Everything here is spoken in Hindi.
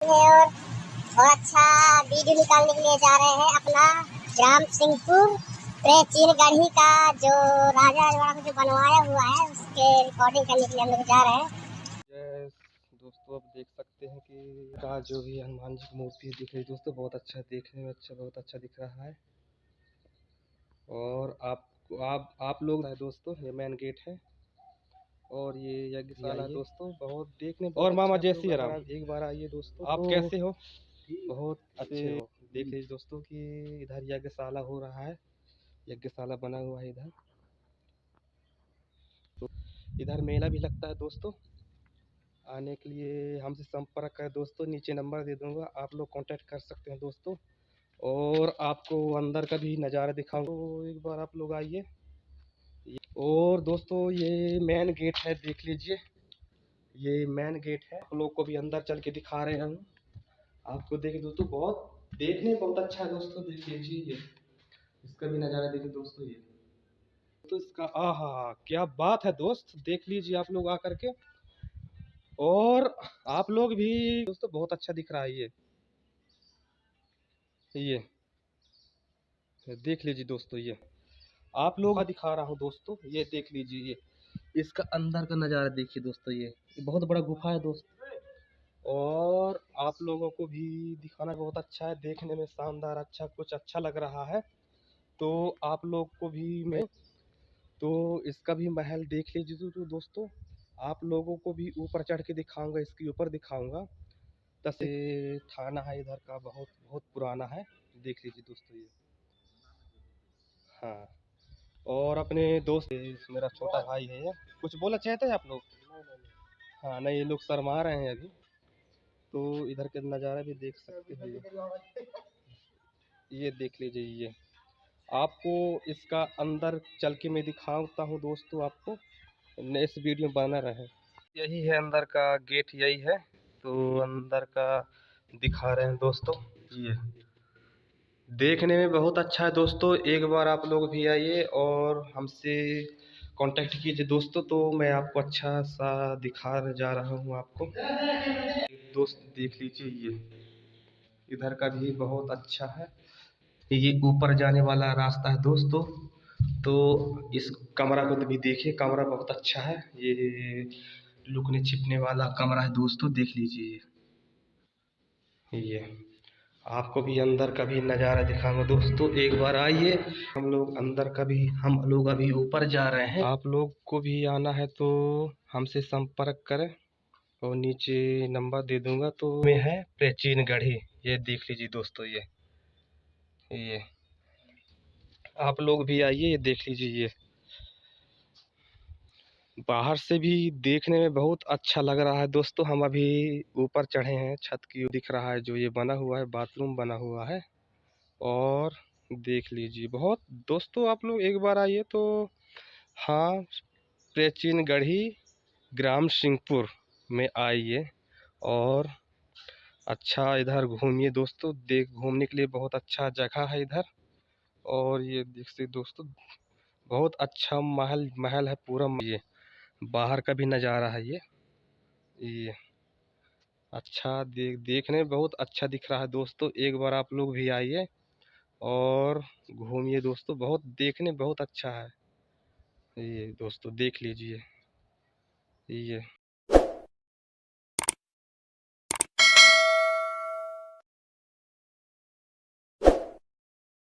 और बहुत अच्छा वीडियो निकालने के लिए जा रहे हैं अपना ग्राम सिंहपुर प्राचीन गढ़ी का जो राजा रजवाड़ा को जो बनवाया हुआ है उसके रिकॉर्डिंग करने के लिए हम लोग जा रहे हैं। दोस्तों अब देख सकते हैं कि का जो भी हनुमान जी की मूर्ति दिख रही है दोस्तों, बहुत अच्छा देखने में बहुत अच्छा दिख रहा है। और आप लोग है दोस्तों, ये मेन गेट है और ये यज्ञशाला दोस्तों, बहुत देखने बहुत और मामा जय श्री राम। एक बार आइए दोस्तों। आप कैसे हो? बहुत अच्छे हो। देख लीजिए दोस्तों कि इधर यज्ञशाला हो रहा है, यज्ञशाला बना हुआ है इधर। तो इधर मेला भी लगता है दोस्तों। आने के लिए हमसे संपर्क करें दोस्तों, नीचे नंबर दे दूंगा, आप लोग कांटेक्ट कर सकते हैं दोस्तों। और आपको अंदर का भी नज़ारा दिखाऊंगा, तो एक बार आप लोग आइए। और दोस्तों ये मेन गेट है, देख लीजिए ये मेन गेट है। आप लोग को भी अंदर चल के दिखा रहे हैं हम आपको। देखिए दोस्तों, बहुत देखने बहुत अच्छा है दोस्तों, देख लीजिए ये इसका भी नज़ारा देखिए दोस्तों। ये तो इसका आहा क्या बात है दोस्त, देख लीजिए आप लोग आकर के। और आप लोग भी दोस्तों, बहुत अच्छा दिख रहा है ये देख लीजिए दोस्तों। ये आप लोग दिखा रहा हूँ दोस्तों, ये देख लीजिए ये इसका अंदर का नज़ारा देखिए दोस्तों। ये बहुत बड़ा गुफा है दोस्तों। और आप लोगों को भी दिखाना बहुत अच्छा है, देखने में शानदार अच्छा कुछ अच्छा लग रहा है। तो आप लोग को भी मैं तो इसका भी महल देख लीजिए तो दोस्तों, आप लोगों को भी ऊपर चढ़ के दिखाऊंगा, इसके ऊपर दिखाऊंगा। तसे थाना है इधर का, बहुत बहुत पुराना है, देख लीजिए दोस्तों ये। हाँ, और अपने दोस्त मेरा छोटा भाई है ये, कुछ बोलना चाहते हैं आप लोग? हाँ नहीं, ये लोग शर्मा रहे हैं अभी। तो इधर के नज़ारा भी देख सकते हो, ये देख लीजिए। ये आपको इसका अंदर चल के मैं दिखाता हूँ दोस्तों आपको, इस वीडियो में बना रहे। यही है अंदर का गेट, यही है। तो अंदर का दिखा रहे हैं दोस्तों। ये देखने में बहुत अच्छा है दोस्तों, एक बार आप लोग भी आइए और हमसे कांटेक्ट कीजिए दोस्तों। तो मैं आपको अच्छा सा दिखा जा रहा हूँ आपको दोस्त, देख लीजिए ये इधर का भी बहुत अच्छा है। ये ऊपर जाने वाला रास्ता है दोस्तों। तो इस कमरा को भी देखिए, कमरा बहुत अच्छा है, ये लुकने छिपने वाला कमरा है दोस्तों, देख लीजिए। ये आपको भी अंदर का भी नज़ारा दिखाऊंगा दोस्तों, एक बार आइए। हम लोग अभी ऊपर जा रहे हैं, आप लोग को भी आना है तो हमसे संपर्क करें और नीचे नंबर दे दूंगा। तो में है प्राचीन गढ़ी, ये देख लीजिए दोस्तों। ये आप लोग भी आइए, ये देख लीजिए। ये बाहर से भी देखने में बहुत अच्छा लग रहा है दोस्तों। हम अभी ऊपर चढ़े हैं, छत की दिख रहा है जो ये बना हुआ है, बाथरूम बना हुआ है। और देख लीजिए बहुत दोस्तों, आप लोग एक बार आइए तो। हाँ, प्राचीन गढ़ी ग्राम सिंहपुर में आइए और अच्छा इधर घूमिए दोस्तों। घूमने के लिए बहुत अच्छा जगह है इधर। और ये देखिए दोस्तों, बहुत अच्छा महल महल है पूरा। ये बाहर का भी नज़ारा है ये अच्छा देखने में बहुत अच्छा दिख रहा है दोस्तों। एक बार आप लोग भी आइए और घूमिए दोस्तों, बहुत देखने बहुत अच्छा है ये दोस्तों, देख लीजिए ये।